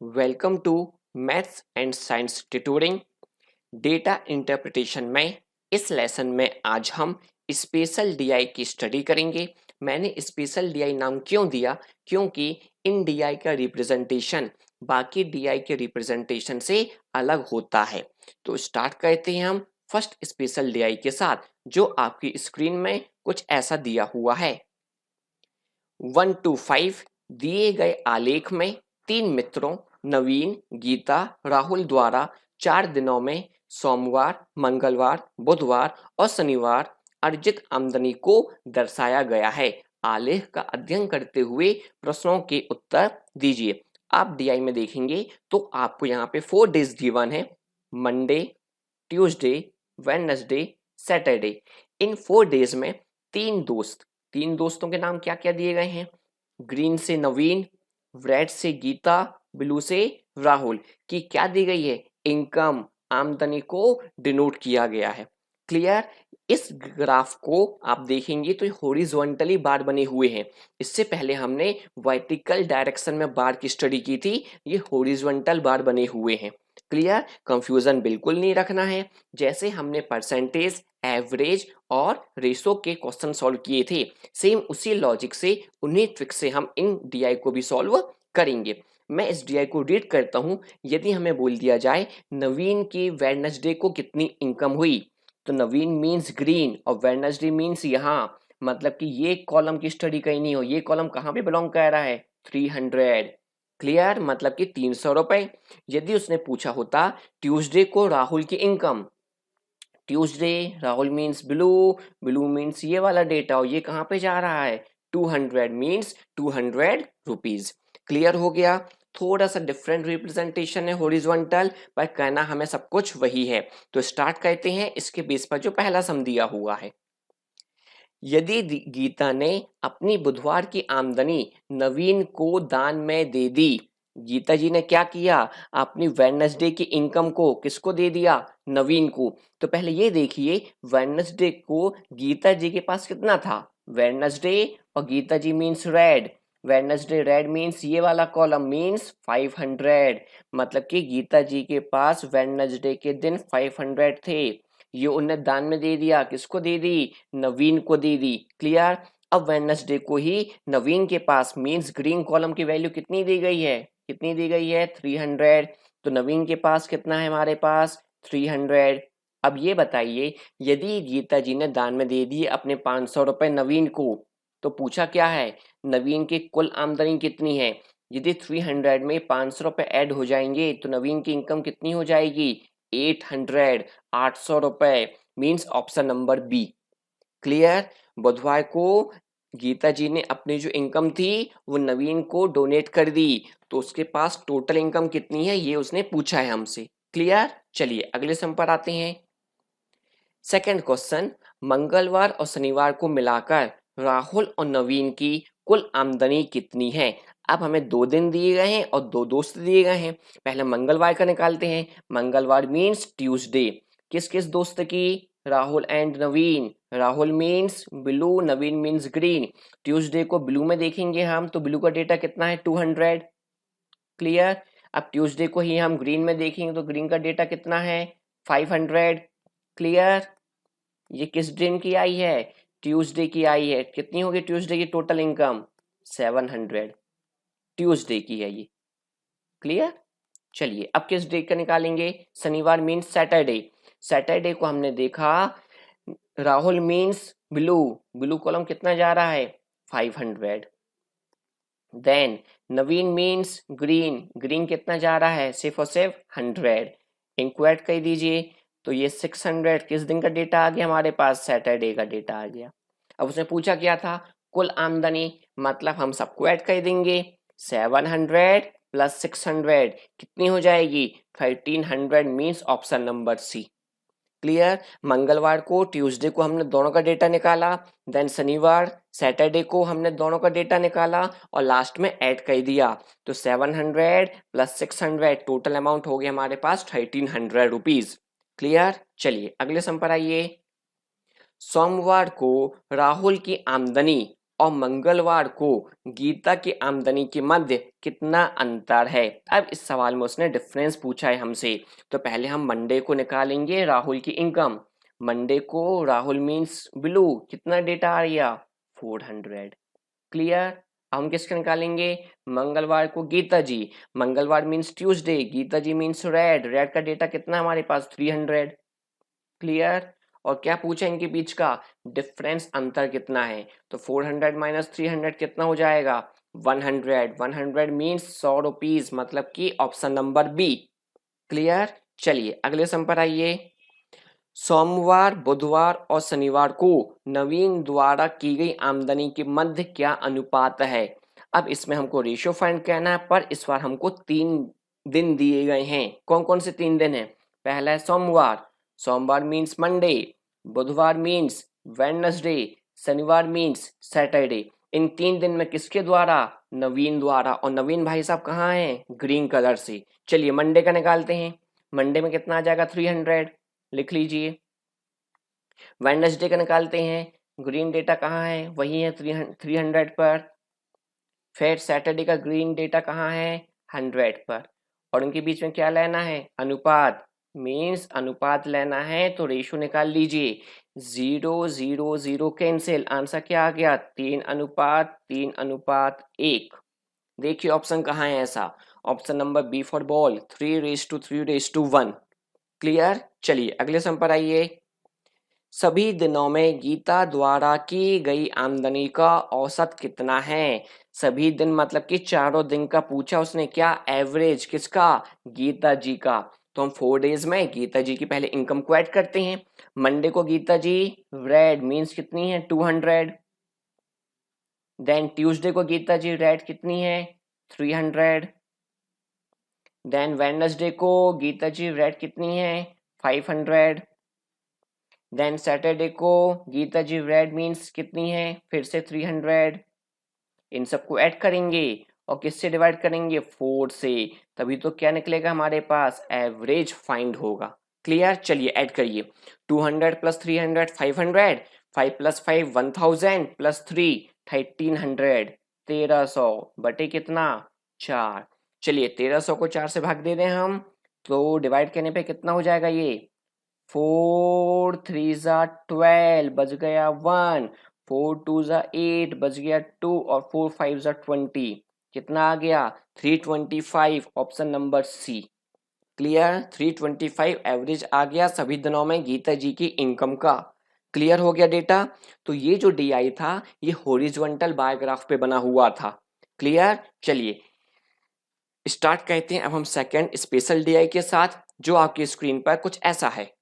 Welcome to maths and science tutoring. Data interpretation में इस lesson में आज हम स्पेशल डीआई की स्टडी करेंगे। मैंने स्पेशल डीआई नाम क्यों दिया? क्योंकि इन डीआई का रिप्रेजेंटेशन बाकी डीआई के रिप्रेजेंटेशन से अलग होता है। तो स्टार्ट करते हैं हम फर्स्ट स्पेशल डीआई के साथ, जो आपकी स्क्रीन में कुछ ऐसा दिया हुआ है। 1 to 5 दिए गए आलेख में तीन मित्रों नवीन, गीता, राहुल द्वारा 4 दिनों में सोमवार, मंगलवार, बुधवार और शनिवार अर्जित आमदनी को दर्शाया गया है। आलेख का अध्ययन करते हुए प्रश्नों के उत्तर दीजिए। आप डीआई में देखेंगे तो आपको यहाँ पे 4 डेज गिवन है: मंडे, ट्यूसडे, वेडनेसडे, सैटरडे। इन 4 डेज में तीन दोस्तों के नाम क्या क्या दिए गए हैं? ग्रीन से नवीन, रेड से गीता, ब्लू से राहुल की क्या दी गई है? इनकम, आमदनी को डिनोट किया गया है। क्लियर? इस ग्राफ को आप देखेंगे तो हॉरिजॉन्टली बार बने हुए हैं। इससे पहले हमने वर्टिकल डायरेक्शन में बार की स्टडी की थी, ये हॉरिजॉन्टल बार बने हुए हैं। क्लियर? कंफ्यूजन बिल्कुल नहीं रखना है। जैसे हमने परसेंटेज, एवरेज और रेशो के क्वेश्चन सॉल्व किए थे, सेम उसी लॉजिक से उन्हीं ट्रिक से हम इन डीआई को भी सॉल्व करेंगे। मैं इस डीआई को रीड करता हूं। यदि हमें बोल दिया जाए नवीन की वेडनेसडे को कितनी इनकम हुई, तो नवीन मीन्स ग्रीन और वेडनेसडे मीन्स यहाँ, मतलब कि ये कॉलम की स्टडी कहीं नहीं हो, ये कॉलम कहाँ पे बिलोंग कर रहा है? 300। क्लियर? मतलब कि 300 रुपए। यदि उसने पूछा होता ट्यूसडे को राहुल की income, Tuesday, Rahul means blue, blue means ये वाला डेटा और ये कहाँ पे जा रहा है? 200 मीन्स 200 रुपीज। क्लियर हो गया? थोड़ा सा डिफरेंट रिप्रेजेंटेशन है हॉरिजॉन्टल, पर कहना हमें सब कुछ वही है। तो स्टार्ट करते हैं इसके बेस पर जो पहला सम दिया हुआ है। यदि गीता ने अपनी बुधवार की आमदनी नवीन को दान में दे दी, गीता जी ने क्या किया? अपनी वेडनेसडे की इनकम को किसको दे दिया? नवीन को। तो पहले ये देखिए, वेडनेसडे को गीता जी के पास कितना था? वेडनेसडे और Gita ji means red, Wednesday red means ये वाला कॉलम मीन्स 500। मतलब कि गीता जी के पास वेडनेसडे के दिन 500 थे, ये उन्हें दान में दे दिया। किसको दे दी? नवीन को दे दी। क्लियर? अब वेडनेसडे को ही नवीन के पास मीन्स ग्रीन कॉलम की वैल्यू कितनी दी गई है? कितनी दी गई है? 300। तो नवीन के पास कितना है हमारे पास? 300। अब ये बताइए, यदि गीता जी ने दान में दे दिए अपने 500 रुपए नवीन को, तो पूछा क्या है? नवीन की कुल आमदनी कितनी है? यदि 300 में 500 रुपए ऐड हो जाएंगे तो नवीन की इनकम कितनी हो जाएगी? 800, 800 रुपए। Means option number B. Clear? बुधवार को गीता जी ने अपनी जो इनकम थी वो नवीन को डोनेट कर दी, तो उसके पास टोटल इनकम कितनी है ये उसने पूछा है हमसे। क्लियर? चलिए अगले सम पर आते हैं। सेकंड क्वेश्चन, मंगलवार और शनिवार को मिलाकर राहुल और नवीन की कुल आमदनी कितनी है? अब हमें 2 दिन दिए गए हैं और 2 दोस्त दिए गए हैं। पहले मंगलवार का निकालते हैं। मंगलवार मीन्स ट्यूसडे। किस किस दोस्त की? Rahul and Naveen. Rahul means blue, Naveen means green. Tuesday को ब्लू में देखेंगे हम, तो ब्लू का डेटा कितना है? 200। क्लियर? अब ट्यूसडे को ही हम ग्रीन में देखेंगे तो ग्रीन का डेटा कितना है? 500। क्लियर? ये किस दिन की आई है? ट्यूसडे की आई है। कितनी होगी ट्यूसडे की टोटल इनकम? 700। ट्यूसडे की है ये। क्लियर? चलिए अब किस डे का निकालेंगे? शनिवार मीन्स सैटरडे। सैटरडे को हमने देखा, Rahul means blue, blue column कितना जा रहा है? 500। देन नवीन मीन्स ग्रीन, ग्रीन कितना जा रहा है? सिर्फ और सिर्फ 100। इंक्वाइट कर दीजिए, तो ये 600 किस दिन का डेटा आ गया हमारे पास? सैटरडे का डेटा आ गया। अब उसने पूछा क्या था? कुल आमदनी। मतलब हम सबको ऐड कर देंगे। 700 प्लस 600 कितनी हो जाएगी? 1300 means option number C. Clear? मंगलवार को, ट्यूसडे को हमने दोनों का डेटा निकाला, देन शनिवार, सैटरडे को हमने दोनों का डेटा निकाला और लास्ट में ऐड कर दिया। तो 700 प्लस 600 टोटल अमाउंट हो गया हमारे पास 1300 रुपीज। क्लियर? चलिए अगले सम पर आइए। सोमवार को राहुल की आमदनी और मंगलवार को गीता की आमदनी के मध्य कितना अंतर है। अब इस सवाल में उसने डिफरेंस पूछा है हमसे, तो पहले हम मंडे को निकालेंगे राहुल की इनकम। मंडे को राहुल मीन्स ब्लू, कितना डेटा आ गया 400। क्लियर। हम किसका निकालेंगे, मंगलवार को गीता जी। मंगलवार means Tuesday, Gita ji means red, red का डेटा कितना हमारे पास 300। क्लियर। और क्या पूछा इनके बीच का डिफरेंस, अंतर कितना है, तो 400 माइनस 300 कितना हो जाएगा 100। 100 मीन्स 100 रुपीज, मतलब कि ऑप्शन नंबर बी। क्लियर। चलिए अगले सम पर आइए। सोमवार, बुधवार और शनिवार को नवीन द्वारा की गई आमदनी के मध्य क्या अनुपात है। अब इसमें हमको रेशियो फाइंड करना है, पर इस बार हमको 3 दिन दिए गए हैं। कौन कौन से 3 दिन हैं, पहला है सोमवार, सोमवार मीन्स मंडे, बुधवार मीन्स वेडनेसडे, शनिवार मीन्स सैटरडे। इन 3 दिन में किसके द्वारा, नवीन द्वारा। और नवीन भाई साहब कहाँ हैं, ग्रीन कलर से। चलिए मंडे का निकालते हैं। मंडे में कितना आ जाएगा 300, लिख लीजिए। वेडनेसडे का निकालते हैं, ग्रीन डेटा कहाँ है, वही है 300 पर। फिर सैटरडे का ग्रीन डेटा कहाँ है 100 पर। और उनके बीच में क्या लेना है, अनुपात, मीन्स अनुपात लेना है, तो रेशियो निकाल लीजिए। 0 0 0 कैंसिल, आंसर क्या आ गया 3:1। देखिए ऑप्शन कहाँ है ऐसा, option number B for ball, 3:3:1। Clear. चलिए अगले सम पर आइए। सभी दिनों में गीता द्वारा की गई आमदनी का औसत कितना है। सभी दिन मतलब कि चारों दिन का पूछा उसने, क्या एवरेज किसका, गीता जी का। तो हम 4 डेज में गीता जी की पहले इनकम को ऐड करते हैं। मंडे को गीता जी रेड मीन्स कितनी है 200। देन ट्यूसडे को गीता जी रेड कितनी है 300। देन वेडनेसडे को गीता जी रेड कितनी है 500। देन सैटरडे को गीता जी रेड मीन्स कितनी है फिर से 300। इन सबको ऐड करेंगे और किससे डिवाइड करेंगे 4 से, तभी तो क्या निकलेगा हमारे पास एवरेज फाइंड होगा। क्लियर। चलिए ऐड करिए, 200 प्लस 300 500, 5 प्लस 5 1000 प्लस 3 1300, 1300 बटे कितना 4। चलिए 1300 को 4 से भाग दे दें हम, तो डिवाइड करने पे कितना हो जाएगा ये 4 3 12 बच गया 1, 4 2 8 बच गया 2 और 4 5 20, कितना आ गया 325, option number C. Clear. 325 average आ गया सभी दिनों में गीता जी की इनकम का। क्लियर हो गया डेटा। तो ये जो डीआई था ये हॉरिजॉन्टल बार ग्राफ पे बना हुआ था। क्लियर। चलिए स्टार्ट करते हैं अब हम सेकंड स्पेशल डीआई के साथ, जो आपकी स्क्रीन पर कुछ ऐसा है।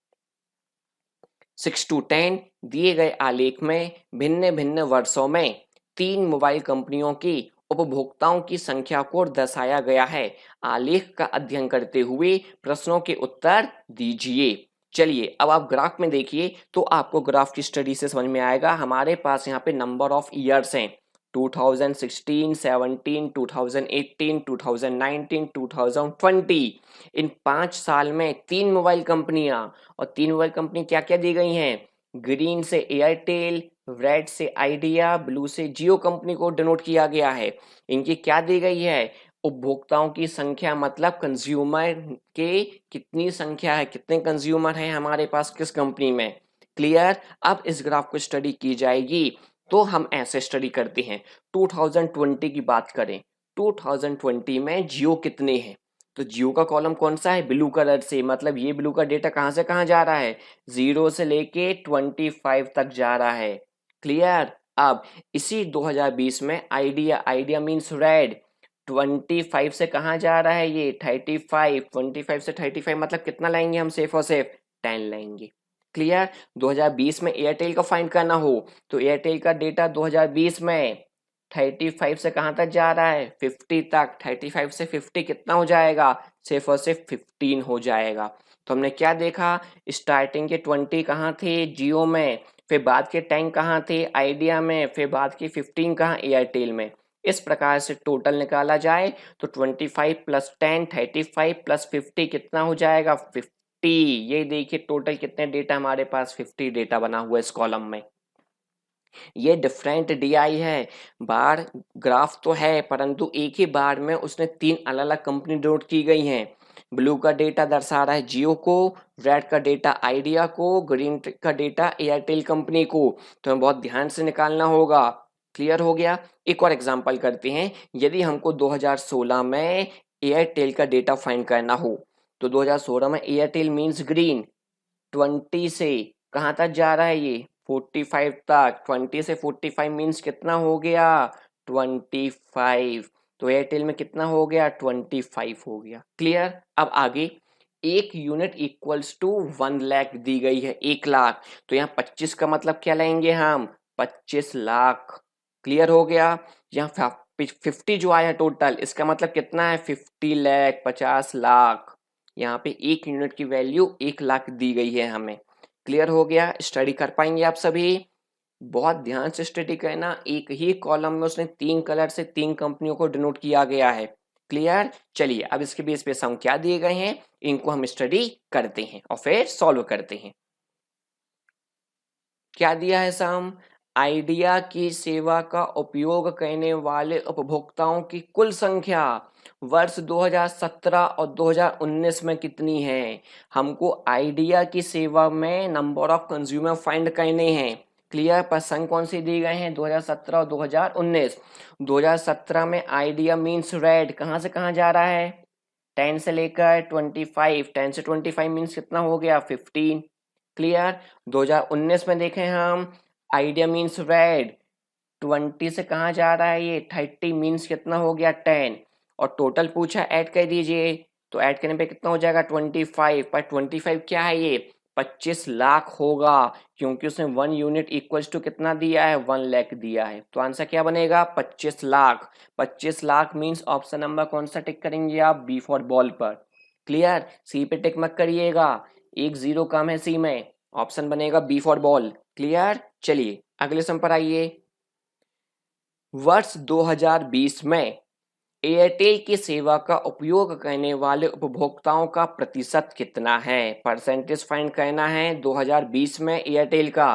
6 to 10 दिए गए आलेख में भिन्न भिन्न वर्षों में 3 मोबाइल कंपनियों की उपभोक्ताओं की संख्या को दर्शाया गया है। आलेख का अध्ययन करते हुए प्रश्नों के उत्तर दीजिए। चलिए अब आप ग्राफ में देखिए तो आपको ग्राफ की स्टडी से समझ में आएगा। हमारे पास यहाँ पे नंबर ऑफ ईयर्स हैं 2016, 17, 2018, 2019, 2020। इन 5 साल में 3 मोबाइल कंपनियां, और 3 मोबाइल कंपनी क्या क्या दी गई हैं, ग्रीन से एयरटेल, रेड से आइडिया, ब्लू से जियो कंपनी को डिनोट किया गया है। इनकी क्या दी गई है, उपभोक्ताओं की संख्या, मतलब कंज्यूमर के कितनी संख्या है, कितने कंज्यूमर हैं हमारे पास किस कंपनी में। क्लियर। अब इस ग्राफ को स्टडी की जाएगी तो हम ऐसे स्टडी करते हैं। 2020 की बात करें, 2020 में जियो कितने हैं, तो जियो का कॉलम कौन सा है, ब्लू कलर से, मतलब ये ब्लू का डेटा कहाँ से कहाँ जा रहा है 0 से लेके 25 तक जा रहा है। क्लियर। अब इसी 2020 में आइडिया, आइडिया मीन्स रेड, 25 से कहाँ जा रहा है ये 35, 25 से 35 मतलब कितना लाएंगे हम सेफ और सेफ 10 लाएंगे। क्लियर। 2020 में एयरटेल का फाइंड करना हो तो एयरटेल का डेटा 2020 में 35 से कहाँ तक जा रहा है 50 तक, 35 से 50 कितना हो जाएगा सिर्फ और सिर्फ 15 हो जाएगा। तो हमने क्या देखा, स्टार्टिंग के 20 कहाँ थे जियो में, फिर बाद के 10 कहाँ थे आइडिया में, फिर बाद के 15 कहाँ एयरटेल में। इस प्रकार से टोटल निकाला जाए तो 25 प्लस 10 35 प्लस 50 कितना हो जाएगा 50। ये देखिए टोटल कितने डेटा हमारे पास 50 डेटा बना हुआ है इस कॉलम में। ये डिफरेंट डीआई है। बार ग्राफ तो है परंतु एक ही बार में उसने 3 अलग अलग कंपनी नोट की गई हैं। ब्लू का डेटा दर्शा रहा है जियो को, रेड का डेटा आइडिया को, ग्रीन का डेटा एयरटेल कंपनी को। तो हमें बहुत ध्यान से निकालना होगा। क्लियर हो गया। एक और एग्जांपल करते हैं। यदि हमको 2016 में एयरटेल का डेटा फाइंड करना हो तो 2016 में एयरटेल मीन्स ग्रीन 20 से कहाँ तक जा रहा है ये 45 तक। 20 से 45 मीन्स कितना हो गया 25। तो एयरटेल में कितना हो गया 25 हो गया। क्लियर। अब आगे 1 यूनिट इक्वल्स टू 1 लाख दी गई है 1 लाख। तो यहाँ 25 का मतलब क्या लेंगे हम 25 लाख। क्लियर हो गया। यहाँ 50 जो आया टोटल इसका मतलब कितना है 50 लाख 50 लाख। यहाँ पे 1 यूनिट की वैल्यू 1 लाख दी गई है हमें। क्लियर हो गया। स्टडी कर पाएंगे आप सभी। बहुत ध्यान से स्टडी करना। एक ही कॉलम में उसने 3 कलर से 3 कंपनियों को डिनोट किया गया है। क्लियर। चलिए अब इसके बेस पे सम क्या दिए गए हैं इनको हम स्टडी करते हैं और फिर सॉल्व करते हैं। क्या दिया है सम। आइडिया की सेवा का उपयोग करने वाले उपभोक्ताओं की कुल संख्या वर्ष 2017 और 2019 में कितनी है। हमको आइडिया की सेवा में नंबर ऑफ कंज्यूमर फाइंड करने हैं। क्लियर। प्रसंग कौन से दिए गए हैं 2017 और 2019। 2017 में आइडिया मीन्स रेड कहाँ से कहाँ जा रहा है 10 से लेकर 25। 10 से 25 मीन्स कितना हो गया 15। क्लियर। 2019 में देखें हम आइडिया मीन्स रेड 20 से कहाँ जा रहा है ये 30 मीन्स कितना हो गया 10। और टोटल पूछा ऐड कर दीजिए तो ऐड करने पे कितना हो जाएगा 25। पर 25 क्या है ये 25 लाख होगा क्योंकि उसने 1 यूनिट इक्वल्स टू कितना दिया है 1 लाख दिया है। तो आंसर क्या बनेगा 25 lakh. 25 lakh means option number कौन सा टिक करेंगे आप बी फॉर बॉल पर। क्लियर। सी पे टिक मत करिएगा 1 0 कम है सी में। ऑप्शन बनेगा बी फॉर बॉल। क्लियर। चलिए अगले सम पर आइए। वर्ष 2020 में एयरटेल की सेवा का उपयोग करने वाले उपभोक्ताओं का प्रतिशत कितना है। परसेंटेज फाइंड करना है 2020 में एयरटेल का।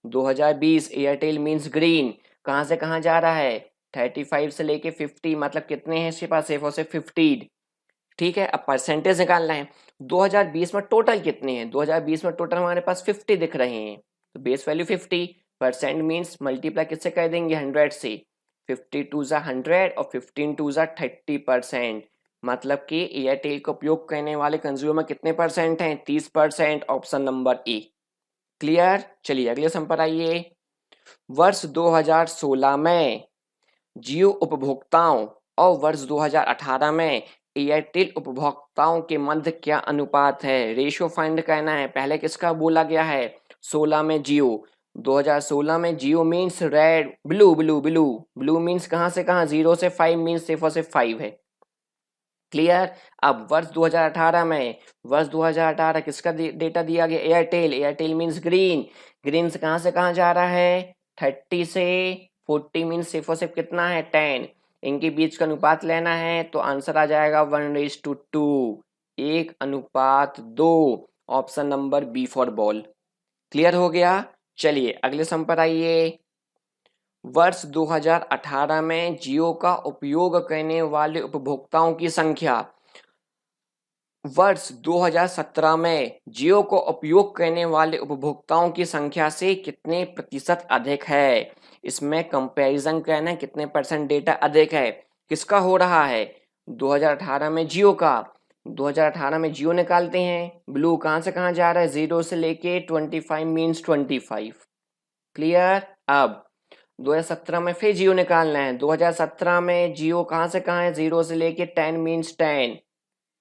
2020 एयरटेल मींस ग्रीन कहाँ से कहाँ जा रहा है 35 से लेके 50 मतलब कितने हैं इसके पास सिर्फ और सिर्फ 50। ठीक है। अब परसेंटेज निकालना है 2020 में टोटल कितने हैं 2020 में टोटल हमारे पास 50 दिख रहे हैं तो बेस वैल्यू 50% मीन्स मल्टीप्लाई किससे कर देंगे 100 से 50 टू ज़ा 100 और 15 टू ज़ा 30%। मतलब कि एयरटेल का उपयोग करने वाले कंज्यूमर कितने परसेंट हैं 30%। Option number A. क्लियर। चलिए अगले सम पर आइए। वर्ष 2016 में जियो उपभोक्ताओं और वर्ष 2018 में एयरटेल उपभोक्ताओं के मध्य क्या अनुपात है। रेशियो फाइंड करना है। पहले किसका बोला गया है 16 में जियो। 2016 में जियो means red blue blue blue blue means कहाँ से कहाँ 0 से 5 मीन्स सिर्फ और सिर्फ 5 है। क्लियर। अब वर्ष 2018 में वर्ष 2018 किसका डेटा दिया गया Airtel. Airtel means green green से कहाँ जा रहा है 30 से 40 मीन्स सिर्फ और सिर्फ कितना है 10। इनके बीच का अनुपात लेना है तो आंसर आ जाएगा 1:2 1:2। Option number B for ball. Clear हो गया। चलिए अगले सम पर आइए। वर्ष 2018 में जियो का उपयोग करने वाले उपभोक्ताओं की संख्या वर्ष 2017 में जियो को उपयोग करने वाले उपभोक्ताओं की संख्या से कितने प्रतिशत अधिक है। इसमें कंपैरिजन करना है कितने परसेंट डेटा अधिक है। किसका हो रहा है 2018 में जियो का। 2018 में जियो निकालते हैं ब्लू कहाँ से कहाँ जा रहा है 0 से लेके 25 मीन्स 25। क्लियर। अब 2017 में फिर जियो निकालना है। 2017 में जियो कहाँ से कहाँ है 0 से लेके 10 मीन्स 10।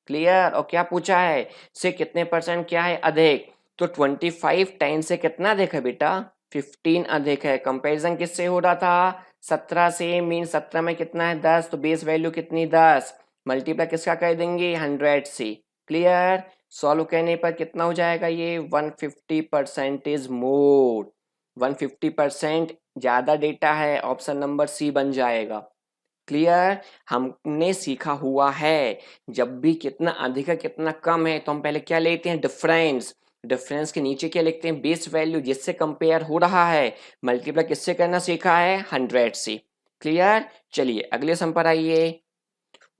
क्लियर। और क्या पूछा है से कितने परसेंट क्या है अधिक। तो 25 10 से कितना अधिक है बेटा 15 अधिक है। कंपैरिजन किससे हो रहा था 17 से मीन 17 में कितना है 10 तो बेस वैल्यू कितनी 10 मल्टीप्लाई किसका कर देंगे 100 से। क्लियर। सॉल्व करने पर कितना हो जाएगा ये 150% मोर 150% ज्यादा डेटा है। ऑप्शन नंबर सी बन जाएगा। क्लियर। हमने सीखा हुआ है जब भी कितना अधिक है कितना कम है तो हम पहले क्या लेते हैं डिफरेंस। डिफरेंस के नीचे क्या लिखते हैं, बेस वैल्यू जिससे कंपेयर हो रहा है, मल्टीप्लाई किससे करना सीखा है, 100 से। क्लियर। चलिए अगले सम पर आइए।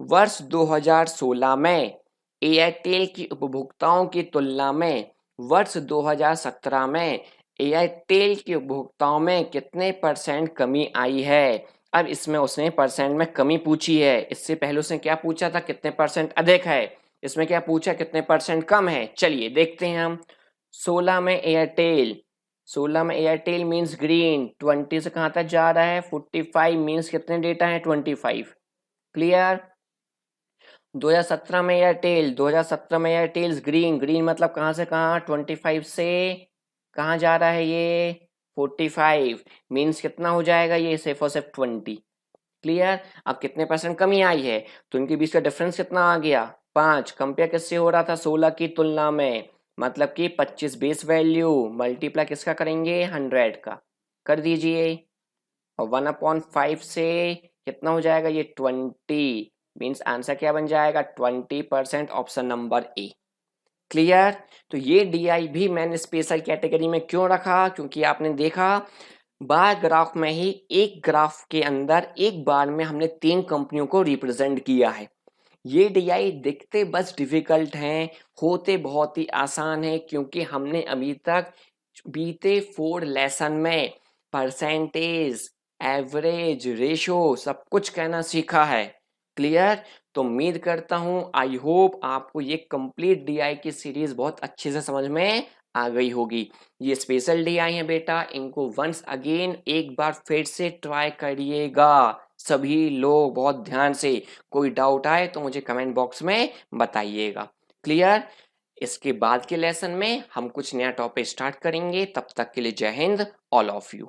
वर्ष 2016 में एयरटेल की उपभोक्ताओं की तुलना में वर्ष 2017 में एयरटेल के उपभोक्ताओं में कितने परसेंट कमी आई है। अब इसमें उसने परसेंट में कमी पूछी है, इससे पहले उसने क्या पूछा था, कितने परसेंट अधिक है, इसमें क्या पूछा, कितने परसेंट कम है। चलिए देखते हैं हम। 16 में एयरटेल मीन्स ग्रीन, 20 से कहाँ तक जा रहा है, 45 मीन्स कितने डेटा है, 25। क्लियर। 2017 में एयरटेल ग्रीन, ग्रीन मतलब कहाँ से कहाँ, 25 से कहाँ जा रहा है ये, 45 मीन्स कितना हो जाएगा ये, सिर्फ और सिर्फ 20। क्लियर। अब कितने परसेंट कमी आई है, तो इनके बीच का डिफरेंस कितना आ गया, 5। कंपेयर किससे हो रहा था, 16 की तुलना में, मतलब कि 25 बेस वैल्यू मल्टीप्लाई किसका करेंगे, 100 का कर दीजिए, और 1/5 से कितना हो जाएगा ये, 20 मीन्स आंसर क्या बन जाएगा, 20%, ऑप्शन नंबर ए। क्लियर। तो ये डीआई भी मैंने स्पेशल कैटेगरी में क्यों रखा, क्योंकि आपने देखा बार ग्राफ में ही एक ग्राफ के अंदर एक बार में हमने 3 कंपनियों को रिप्रेजेंट किया है। ये डीआई दिखते बस डिफिकल्ट हैं, होते बहुत ही आसान है, क्योंकि हमने अभी तक बीते 4 लेसन में परसेंटेज, एवरेज, रेशो सब कुछ कहना सीखा है। क्लियर। तो उम्मीद करता हूं, आई होप आपको ये कंप्लीट डीआई की सीरीज बहुत अच्छे से समझ में आ गई होगी। ये स्पेशल डीआई है बेटा, इनको वंस अगेन एक बार फिर से ट्राई करिएगा सभी लोग बहुत ध्यान से। कोई डाउट आए तो मुझे कमेंट बॉक्स में बताइएगा। क्लियर। इसके बाद के लेसन में हम कुछ नया टॉपिक स्टार्ट करेंगे, तब तक के लिए जय हिंद ऑल ऑफ यू।